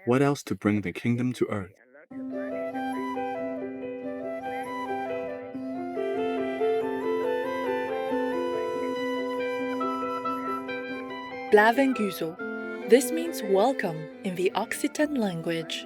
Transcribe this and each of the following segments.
What else to bring the kingdom to earth? Blavenguzo. This means welcome in the Occitan language.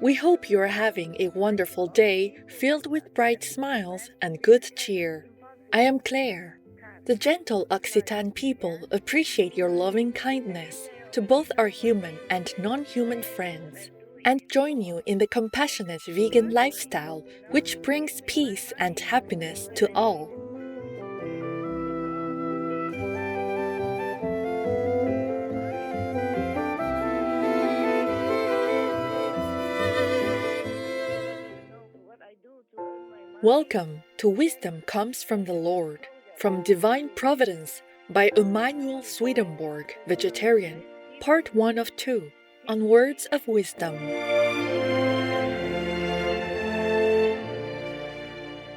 We hope you are having a wonderful day filled with bright smiles and good cheer. I am Claire. The gentle Occitan people appreciate your loving kindness to both our human and non-human friends, and join you in the compassionate vegan lifestyle which brings peace and happiness to all. Welcome to Wisdom Comes from the Lord, from Divine Providence by Emanuel Swedenborg, Vegetarian, Part 1 of 2, on Words of Wisdom.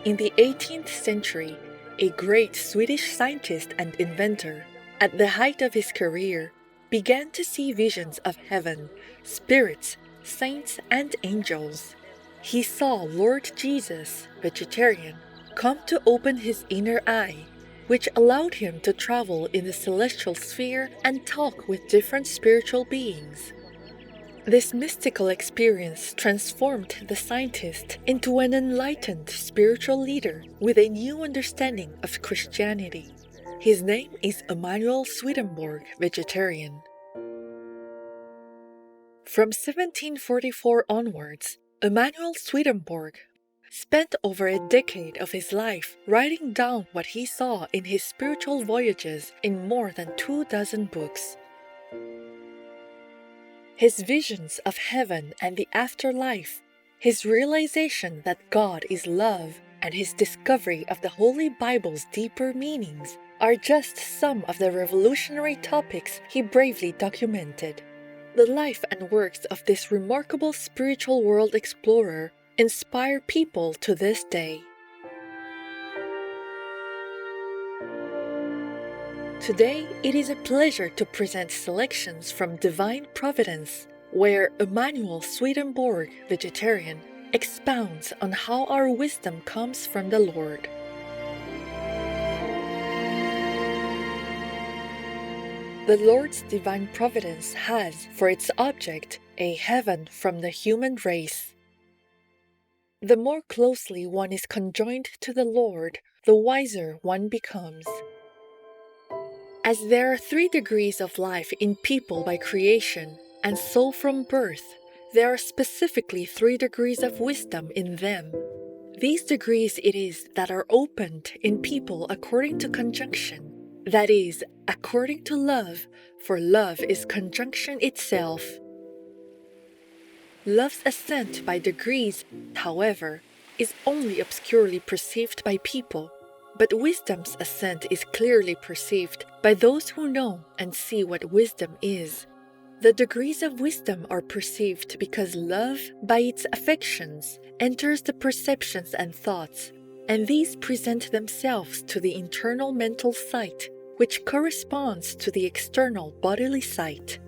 In the 18th century, a great Swedish scientist and inventor, at the height of his career, began to see visions of heaven, spirits, saints, and angels. He saw Lord Jesus, vegetarian, come to open his inner eye, which allowed him to travel in the celestial sphere and talk with different spiritual beings. This mystical experience transformed the scientist into an enlightened spiritual leader with a new understanding of Christianity. His name is Emanuel Swedenborg, vegetarian. From 1744 onwards, Emanuel Swedenborg spent over a decade of his life writing down what he saw in his spiritual voyages in more than 24 books. His visions of heaven and the afterlife, his realization that God is love, and his discovery of the Holy Bible's deeper meanings are just some of the revolutionary topics he bravely documented. The life and works of this remarkable spiritual world explorer inspire people to this day. Today, it is a pleasure to present selections from Divine Providence, where Emanuel Swedenborg, vegetarian, expounds on how our wisdom comes from the Lord. The Lord's divine providence has for its object a heaven from the human race. The more closely one is conjoined to the Lord, the wiser one becomes. As there are 3 degrees of life in people by creation, and so from birth, there are specifically 3 degrees of wisdom in them. These degrees it is that are opened in people according to conjunction. That is, according to love, for love is conjunction itself. Love's ascent by degrees, however, is only obscurely perceived by people, but wisdom's ascent is clearly perceived by those who know and see what wisdom is. The degrees of wisdom are perceived because love, by its affections, enters the perceptions and thoughts, and these present themselves to the internal mental sight, which corresponds to the external bodily sight.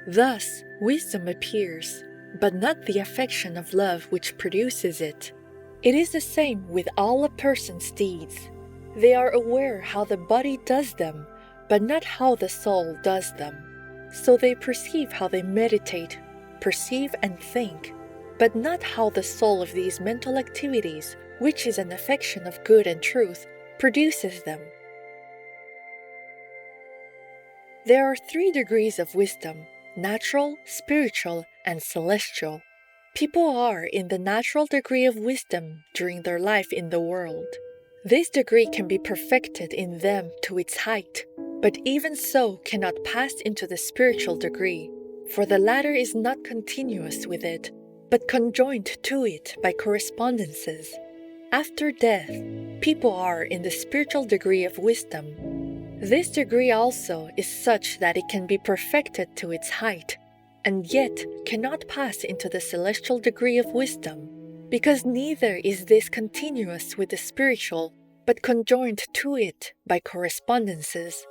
Thus, wisdom appears, but not the affection of love which produces it. It is the same with all a person's deeds. They are aware how the body does them, but not how the soul does them. So they perceive how they meditate, perceive and think, but not how the soul of these mental activities, which is an affection of good and truth, produces them. There are 3 degrees of wisdom: natural, spiritual, and celestial. People are in the natural degree of wisdom during their life in the world. This degree can be perfected in them to its height, but even so cannot pass into the spiritual degree, for the latter is not continuous with it, but conjoined to it by correspondences. After death, people are in the spiritual degree of wisdom. This degree also is such that it can be perfected to its height, and yet cannot pass into the celestial degree of wisdom, because neither is this continuous with the spiritual, but conjoined to it by correspondences.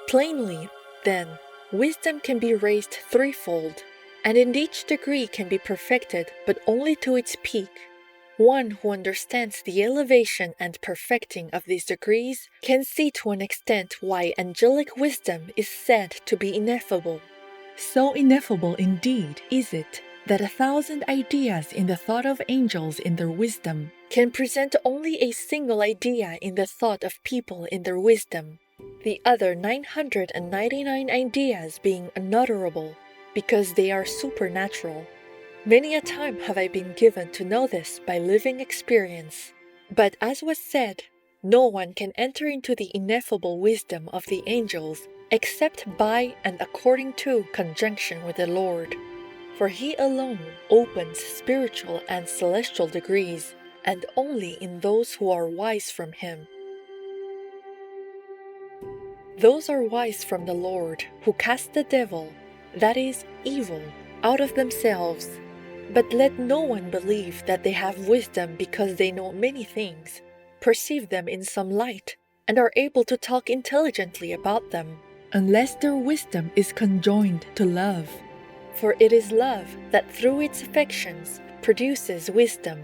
Plainly, then, wisdom can be raised threefold, and in each degree can be perfected, but only to its peak. One who understands the elevation and perfecting of these degrees can see to an extent why angelic wisdom is said to be ineffable. So ineffable indeed is it that 1,000 ideas in the thought of angels in their wisdom can present only a single idea in the thought of people in their wisdom, the other 999 ideas being unutterable, because they are supernatural. Many a time have I been given to know this by living experience. But as was said, no one can enter into the ineffable wisdom of the angels except by and according to conjunction with the Lord. For He alone opens spiritual and celestial degrees, and only in those who are wise from Him. Those are wise from the Lord, who cast the devil, that is, evil, out of themselves. But let no one believe that they have wisdom because they know many things, perceive them in some light, and are able to talk intelligently about them, unless their wisdom is conjoined to love. For it is love that through its affections produces wisdom.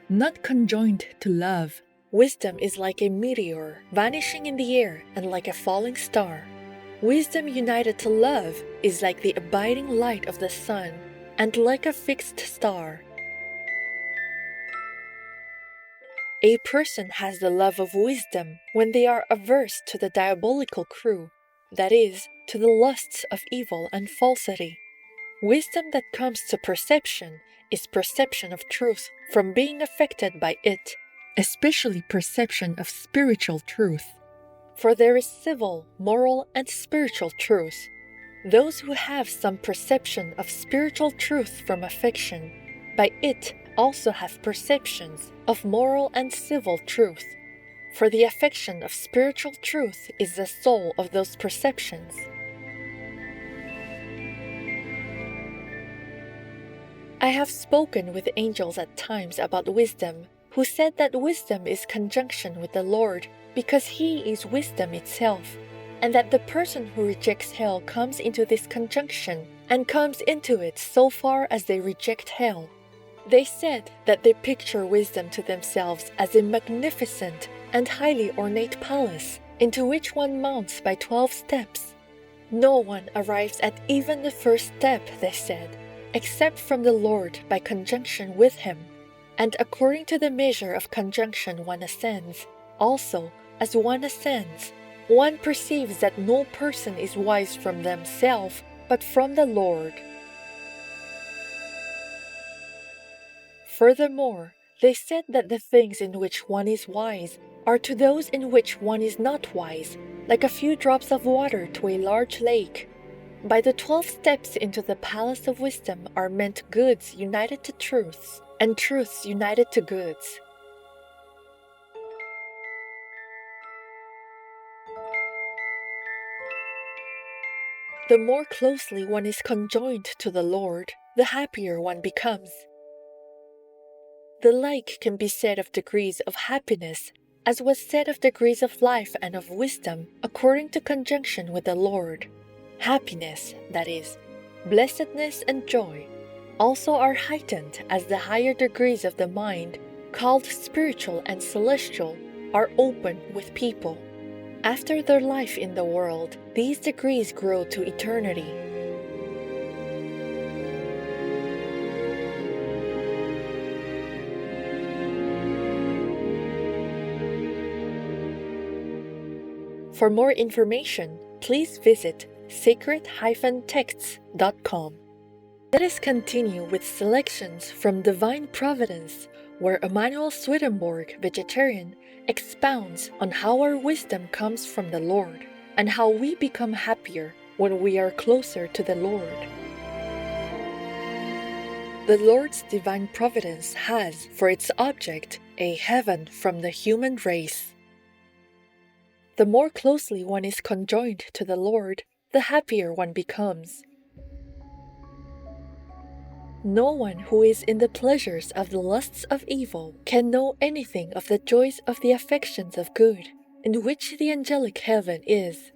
Not conjoined to love, wisdom is like a meteor vanishing in the air and like a falling star. Wisdom united to love is like the abiding light of the sun, and like a fixed star. A person has the love of wisdom when they are averse to the diabolical crew, that is, to the lusts of evil and falsity. Wisdom that comes to perception is perception of truth from being affected by it, especially perception of spiritual truth. For there is civil, moral, and spiritual truth. Those who have some perception of spiritual truth from affection, by it also have perceptions of moral and civil truth. For the affection of spiritual truth is the soul of those perceptions. I have spoken with angels at times about wisdom, who said that wisdom is conjunction with the Lord, because He is wisdom itself, and that the person who rejects hell comes into this conjunction, and comes into it so far as they reject hell. They said that they picture wisdom to themselves as a magnificent and highly ornate palace, into which one mounts by 12 steps. No one arrives at even the first step, they said, except from the Lord by conjunction with Him, and according to the measure of conjunction one ascends, also as one ascends, one perceives that no person is wise from themselves, but from the Lord. Furthermore, they said that the things in which one is wise are to those in which one is not wise, like a few drops of water to a large lake. By the 12 steps into the palace of wisdom are meant goods united to truths, and truths united to goods. The more closely one is conjoined to the Lord, the happier one becomes. The like can be said of degrees of happiness, as was said of degrees of life and of wisdom, according to conjunction with the Lord. Happiness, that is, blessedness and joy, also are heightened as the higher degrees of the mind, called spiritual and celestial, are open with people. After their life in the world, these degrees grow to eternity. For more information, please visit sacred-texts.com. Let us continue with selections from Divine Providence, where Emanuel Swedenborg, vegetarian, expounds on how our wisdom comes from the Lord, and how we become happier when we are closer to the Lord. The Lord's divine providence has for its object a heaven from the human race. The more closely one is conjoined to the Lord, the happier one becomes. No one who is in the pleasures of the lusts of evil can know anything of the joys of the affections of good, in which the angelic heaven is.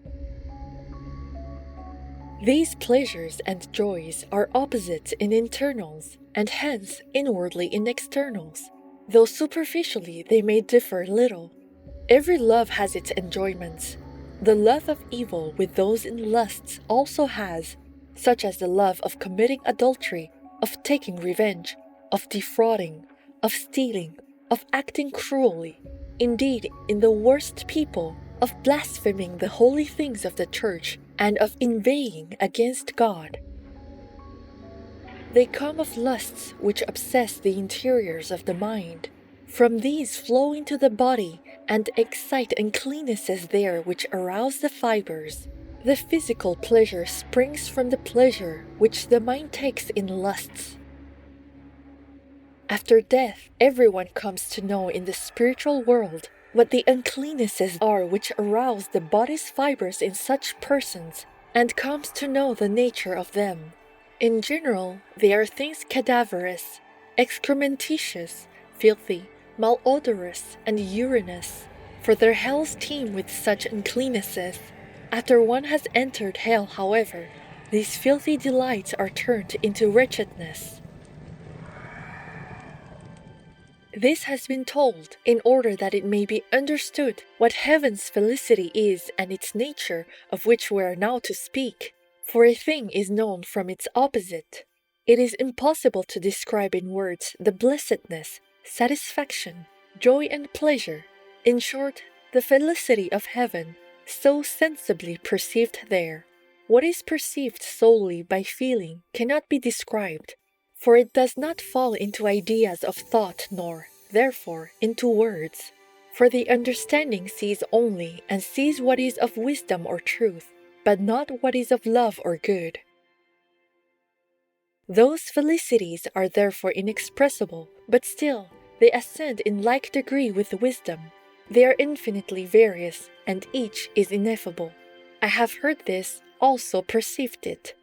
These pleasures and joys are opposites in internals, and hence inwardly in externals, though superficially they may differ little. Every love has its enjoyments. The love of evil with those in lusts also has, such as the love of committing adultery, of taking revenge, of defrauding, of stealing, of acting cruelly, indeed, in the worst people, of blaspheming the holy things of the church, and of inveighing against God. They come of lusts which obsess the interiors of the mind. From these flow into the body and excite uncleannesses there which arouse the fibers. The physical pleasure springs from the pleasure which the mind takes in lusts. After death, everyone comes to know in the spiritual world what the uncleannesses are which arouse the body's fibers in such persons, and comes to know the nature of them. In general, they are things cadaverous, excrementitious, filthy, malodorous, and urinous, for their hells teem with such uncleannesses. After one has entered hell, however, these filthy delights are turned into wretchedness. This has been told in order that it may be understood what heaven's felicity is and its nature, of which we are now to speak. For a thing is known from its opposite. It is impossible to describe in words the blessedness, satisfaction, joy, and pleasure, in short, the felicity of heaven, so sensibly perceived there. What is perceived solely by feeling cannot be described, for it does not fall into ideas of thought nor, therefore, into words. For the understanding sees only and sees what is of wisdom or truth, but not what is of love or good. Those felicities are therefore inexpressible, but still they ascend in like degree with wisdom. They are infinitely various, and each is ineffable. I have heard this, also perceived it.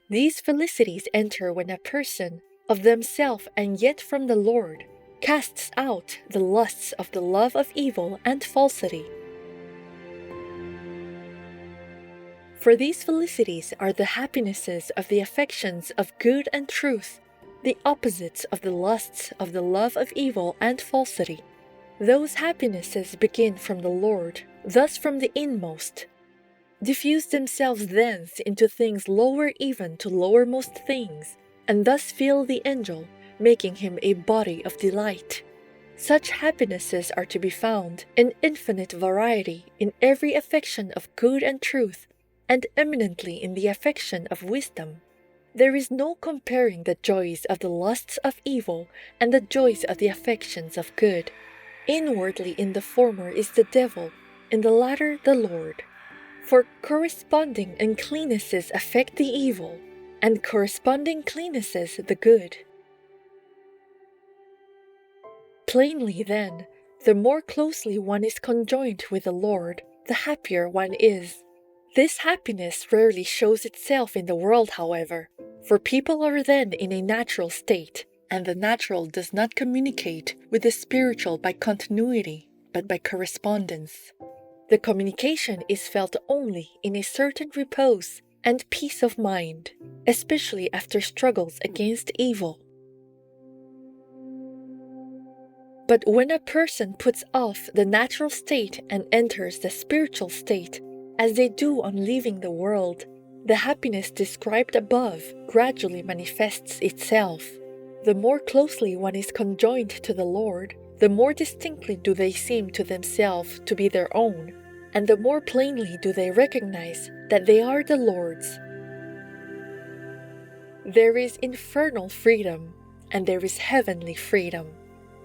These felicities enter when a person, of themselves and yet from the Lord, casts out the lusts of the love of evil and falsity. For these felicities are the happinesses of the affections of good and truth, the opposites of the lusts of the love of evil and falsity. Those happinesses begin from the Lord, thus from the inmost, diffuse themselves thence into things lower even to lowermost things, and thus fill the angel, making him a body of delight. Such happinesses are to be found in infinite variety in every affection of good and truth, and eminently in the affection of wisdom. There is no comparing the joys of the lusts of evil and the joys of the affections of good. Inwardly in the former is the devil, in the latter the Lord. For corresponding uncleannesses affect the evil, and corresponding cleannesses the good. Plainly, then, the more closely one is conjoined with the Lord, the happier one is. This happiness rarely shows itself in the world, however, for people are then in a natural state, and the natural does not communicate with the spiritual by continuity, but by correspondence. The communication is felt only in a certain repose and peace of mind, especially after struggles against evil. But when a person puts off the natural state and enters the spiritual state, as they do on leaving the world, the happiness described above gradually manifests itself. The more closely one is conjoined to the Lord, the more distinctly do they seem to themselves to be their own, and the more plainly do they recognize that they are the Lord's. There is infernal freedom, and there is heavenly freedom.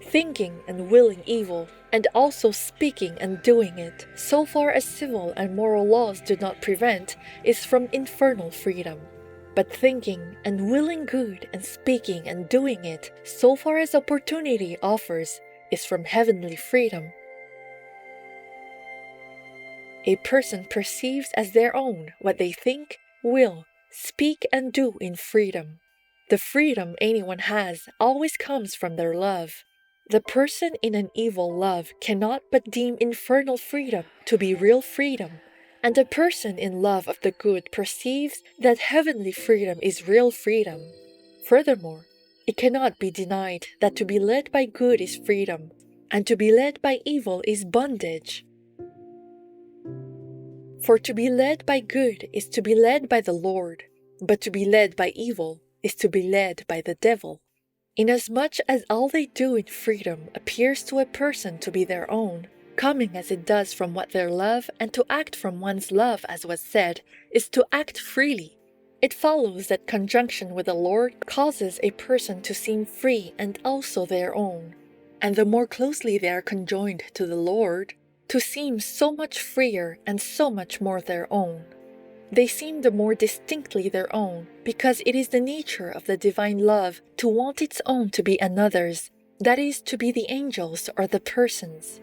Thinking and willing evil, and also speaking and doing it, so far as civil and moral laws do not prevent, is from infernal freedom. But thinking and willing good and speaking and doing it, so far as opportunity offers, is from heavenly freedom. A person perceives as their own what they think, will, speak, and do in freedom. The freedom anyone has always comes from their love. The person in an evil love cannot but deem infernal freedom to be real freedom, And a person in love of the good perceives that heavenly freedom is real freedom. Furthermore, it cannot be denied that to be led by good is freedom, and to be led by evil is bondage. For to be led by good is to be led by the Lord, but to be led by evil is to be led by the devil. Inasmuch as all they do in freedom appears to a person to be their own, coming as it does from what they love, and to act from one's love, as was said, is to act freely. It follows that conjunction with the Lord causes a person to seem free and also their own, and the more closely they are conjoined to the Lord, to seem so much freer and so much more their own. They seem the more distinctly their own, because it is the nature of the divine love to want its own to be another's, that is, to be the angels or the persons.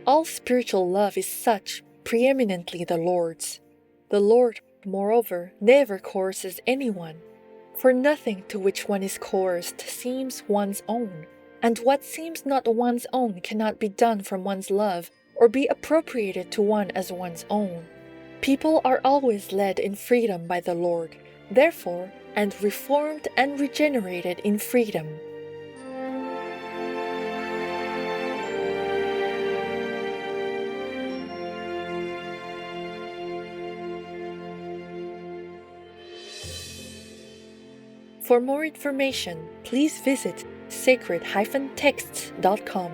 All spiritual love is such, preeminently the Lord's. The Lord, moreover, never coerces anyone, for nothing to which one is coerced seems one's own, and what seems not one's own cannot be done from one's love, or be appropriated to one as one's own. People are always led in freedom by the Lord, therefore, and reformed and regenerated in freedom. For more information, please visit sacred-texts.com.